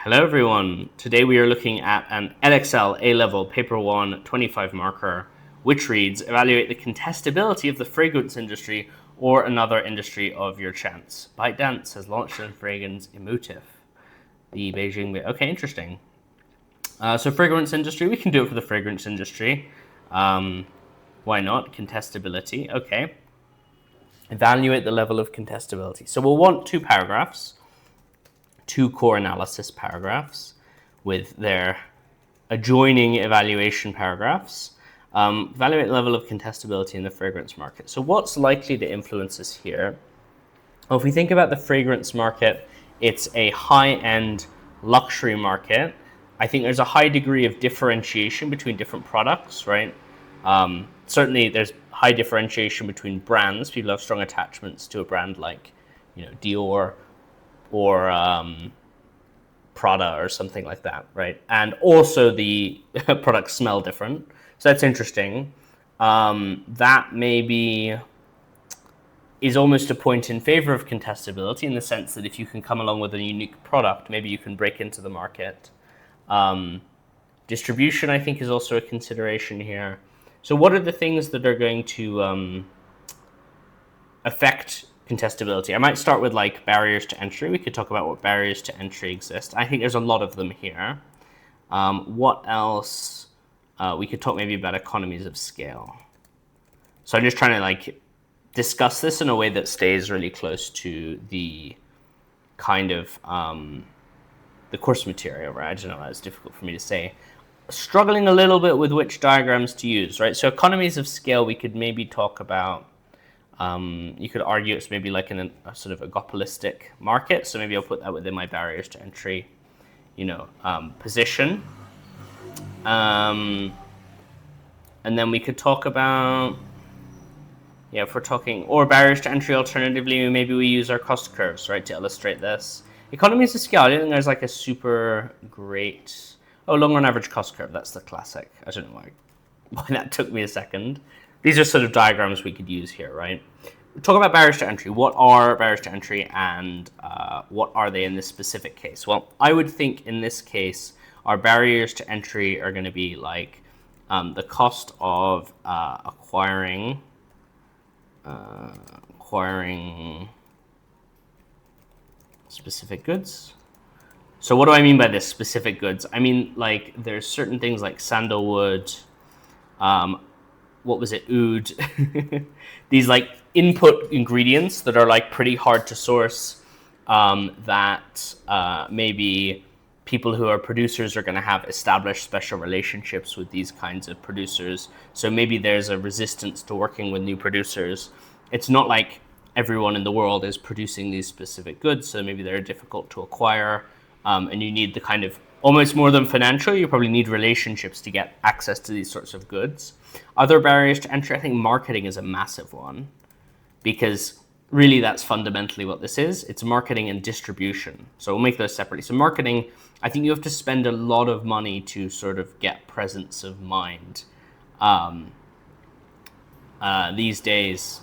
Hello everyone, today we are looking at an Edexcel A Level Paper 1 25 marker, which reads, evaluate the contestability of the fragrance industry or another industry of your chance. ByteDance has launched a fragrance emotive. The Beijing, okay, interesting. So fragrance industry, we can do it for the fragrance industry. Why not? Contestability, okay. Evaluate the level of contestability. So we'll want two paragraphs. Two core analysis paragraphs with their adjoining evaluation paragraphs. Evaluate the level of contestability in the fragrance market. So what's likely to influence us here? Well, if we think about the fragrance market, it's a high-end luxury market. I think there's a high degree of differentiation between different products, right? Certainly there's high differentiation between brands. People have strong attachments to a brand like, Dior or Prada or something like that, right? And also the products smell different. So that's interesting. That maybe is almost a point in favor of contestability in the sense that if you can come along with a unique product, maybe you can break into the market. Distribution, I think, is also a consideration here. So what are the things that are going to affect contestability? I might start with like barriers to entry. We could talk about what barriers to entry exist. I think there's a lot of them here. What else? We could talk maybe about economies of scale. So I'm just trying to like discuss this in a way that stays really close to the kind of the course material, right? I don't know, it's difficult for me to say. Struggling a little bit with which diagrams to use, right? So economies of scale, we could maybe talk about. You could argue it's maybe like in a sort of oligopolistic market. So maybe I'll put that within my barriers to entry, position. And then we could talk about, if we're talking, or barriers to entry alternatively, maybe we use our cost curves, right, to illustrate this. Economies of scale, I don't think there's like a super great, long run average cost curve, that's the classic. I don't know why that took me a second. These are sort of diagrams we could use here, right? We talk about barriers to entry. What are barriers to entry and what are they in this specific case? Well, I would think in this case, our barriers to entry are going to be like the cost of acquiring specific goods. So what do I mean by this specific goods? I mean, like there's certain things like sandalwood, what was it, oud, these like input ingredients that are like pretty hard to source, that maybe people who are producers are going to have established special relationships with these kinds of producers. So maybe there's a resistance to working with new producers. It's not like everyone in the world is producing these specific goods, so maybe they're difficult to acquire, and you need the kind of, almost more than financial, you probably need relationships to get access to these sorts of goods. Other barriers to entry, I think marketing is a massive one, because really that's fundamentally what this is. It's marketing and distribution. So we'll make those separately. So marketing, I think you have to spend a lot of money to sort of get presence of mind. These days,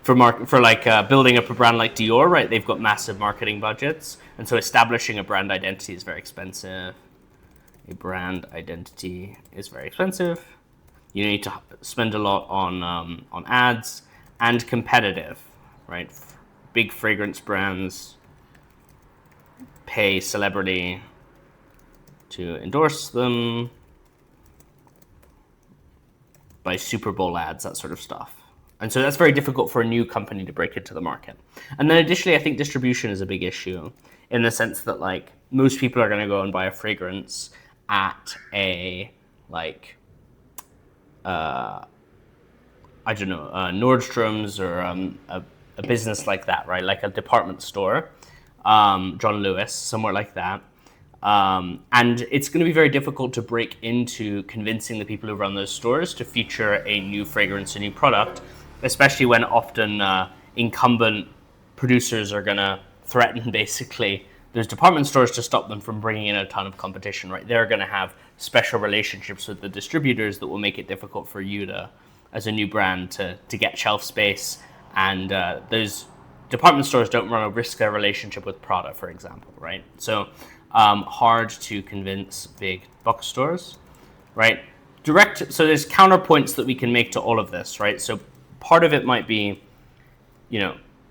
for building up a brand like Dior, right? They've got massive marketing budgets, and so establishing a brand identity is very expensive. A brand identity is very expensive. You need to spend a lot on ads and competitive, right? Big fragrance brands pay celebrity to endorse them, by Super Bowl ads, that sort of stuff. And so that's very difficult for a new company to break into the market. And then additionally, I think distribution is a big issue in the sense that like most people are going to go and buy a fragrance at a Nordstrom's or a business like that, right? Like a department store, John Lewis, somewhere like that. And it's going to be very difficult to break into convincing the people who run those stores to feature a new fragrance, a new product, especially when often incumbent producers are going to threaten basically those department stores to stop them from bringing in a ton of competition, right? They're going to have special relationships with the distributors that will make it difficult for you to, as a new brand, to get shelf space. And those department stores don't want to risk their relationship with Prada, for example, right? So hard to convince big box stores, right? So there's counterpoints that we can make to all of this, right? So part of it might be,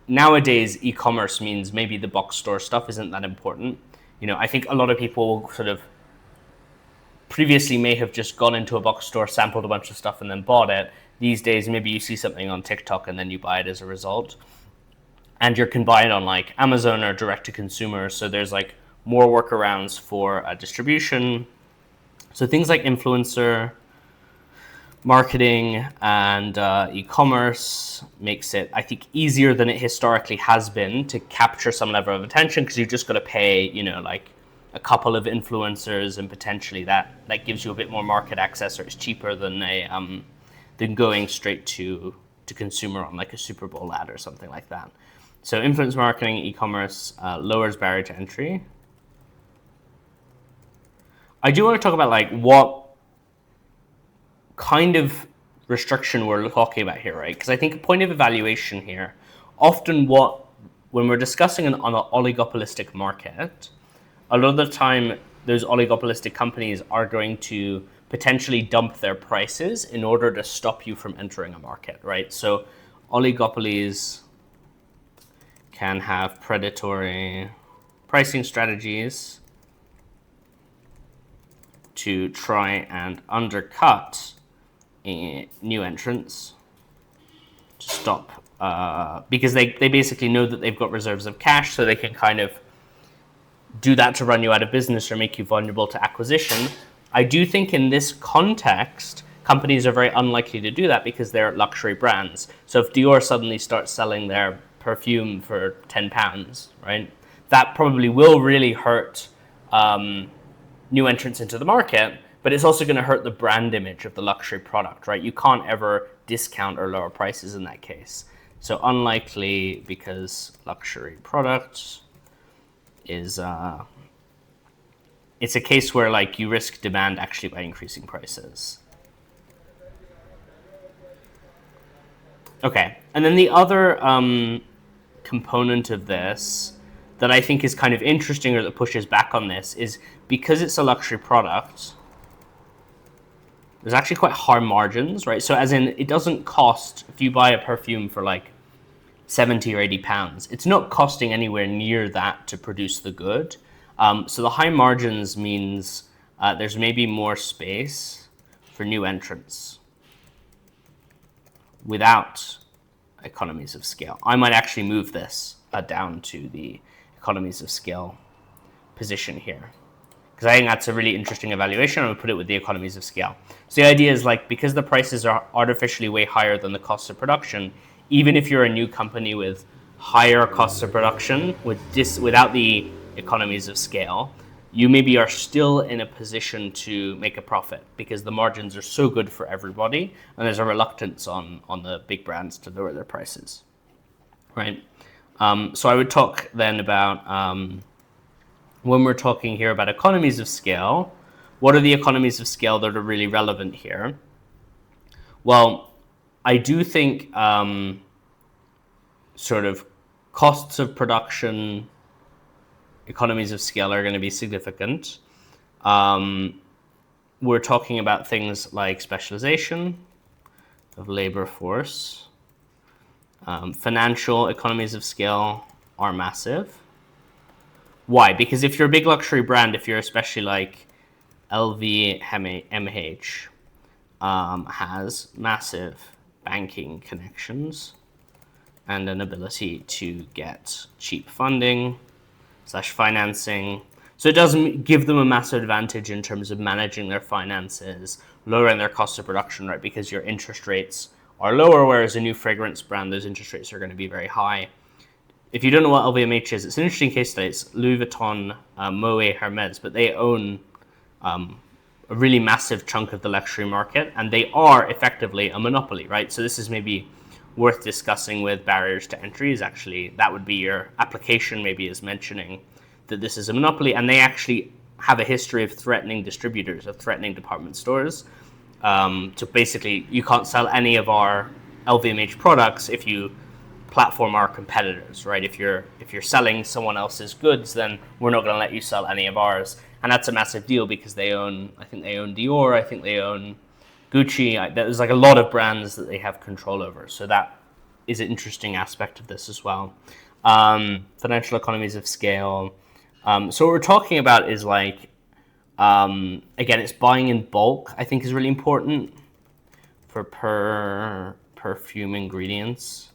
nowadays e-commerce means maybe the box store stuff isn't that important. I think a lot of people sort of previously may have just gone into a box store, sampled a bunch of stuff, and then bought it. These days, maybe you see something on TikTok and then you buy it as a result. And you can buy it on like Amazon or direct to consumer. So there's like more workarounds for distribution. So things like influencer marketing and e-commerce makes it, I think, easier than it historically has been to capture some level of attention, because you've just got to pay, like a couple of influencers, and potentially that gives you a bit more market access, or it's cheaper than than going straight to consumer on like a Super Bowl ad or something like that. So influence marketing, e-commerce lowers barrier to entry. I do want to talk about like what kind of restriction we're talking about here, right? Because I think a point of evaluation here, often when we're discussing on an oligopolistic market, a lot of the time those oligopolistic companies are going to potentially dump their prices in order to stop you from entering a market, right? So oligopolies can have predatory pricing strategies to try and undercut new entrants to stop, because they basically know that they've got reserves of cash, so they can kind of do that to run you out of business or make you vulnerable to acquisition. I do think in this context, companies are very unlikely to do that because they're luxury brands. So if Dior suddenly starts selling their perfume for £10, right, that probably will really hurt new entrants into the market, but it's also going to hurt the brand image of the luxury product, right? You can't ever discount or lower prices in that case. So unlikely, because luxury products is it's a case where like you risk demand actually by increasing prices. Okay, and then the other component of this that I think is kind of interesting, or that pushes back on this, is because it's a luxury product, there's actually quite high margins, right? So as in, it doesn't cost, if you buy a perfume for like 70 or 80 pounds, it's not costing anywhere near that to produce the good. So the high margins means there's maybe more space for new entrants without economies of scale. I might actually move this down to the economies of scale position here, because I think that's a really interesting evaluation. I'm going to put it with the economies of scale. So the idea is like, because the prices are artificially way higher than the cost of production, even if you're a new company with higher costs of production, without the economies of scale, you maybe are still in a position to make a profit because the margins are so good for everybody, and there's a reluctance on the big brands to lower their prices, right? So I would talk then about, when we're talking here about economies of scale, what are the economies of scale that are really relevant here? Well, I do think sort of costs of production, economies of scale are going to be significant. We're talking about things like specialization of labor force. Financial economies of scale are massive. Why? Because if you're a big luxury brand, if you're especially like LVMH, has massive banking connections and an ability to get cheap funding / financing. So it doesn't give them a massive advantage in terms of managing their finances, lowering their cost of production, right? Because your interest rates are lower, whereas a new fragrance brand, those interest rates are going to be very high. If you don't know what LVMH is, it's an interesting case study. It's Louis Vuitton, Moet, Hermes, but they own a really massive chunk of the luxury market, and they are effectively a monopoly, right? So this is maybe worth discussing with barriers to entry. Is actually, that would be your application, maybe, is mentioning that this is a monopoly, and they actually have a history of threatening distributors, of threatening department stores. So basically, you can't sell any of our LVMH products if you platform are competitors, right? If you're selling someone else's goods, then we're not going to let you sell any of ours, and that's a massive deal because I think they own Dior, I think they own Gucci. There's like a lot of brands that they have control over, so that is an interesting aspect of this as well. Financial economies of scale. So what we're talking about is like, again, it's buying in bulk, I think is really important for perfume ingredients.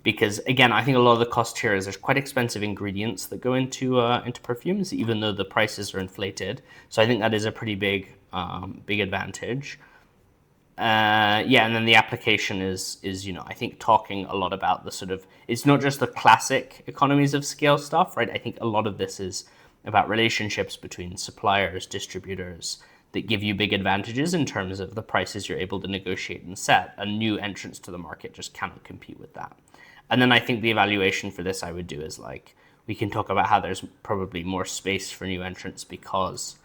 Because again, I think a lot of the cost here is there's quite expensive ingredients that go into perfumes, even though the prices are inflated. So I think that is a pretty big advantage. Yeah, and then the application is I think talking a lot about the sort of, it's not just the classic economies of scale stuff, right? I think a lot of this is about relationships between suppliers, distributors, that give you big advantages in terms of the prices you're able to negotiate and set. A new entrance to the market just cannot compete with that. And then I think the evaluation for this I would do is like, we can talk about how there's probably more space for new entrants because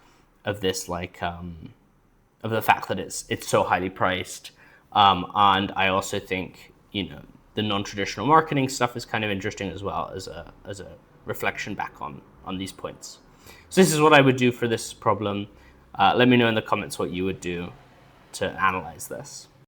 of this, like, of the fact that it's so highly priced. And I also think, the non-traditional marketing stuff is kind of interesting as well as a reflection back on these points. So this is what I would do for this problem. Let me know in the comments what you would do to analyze this.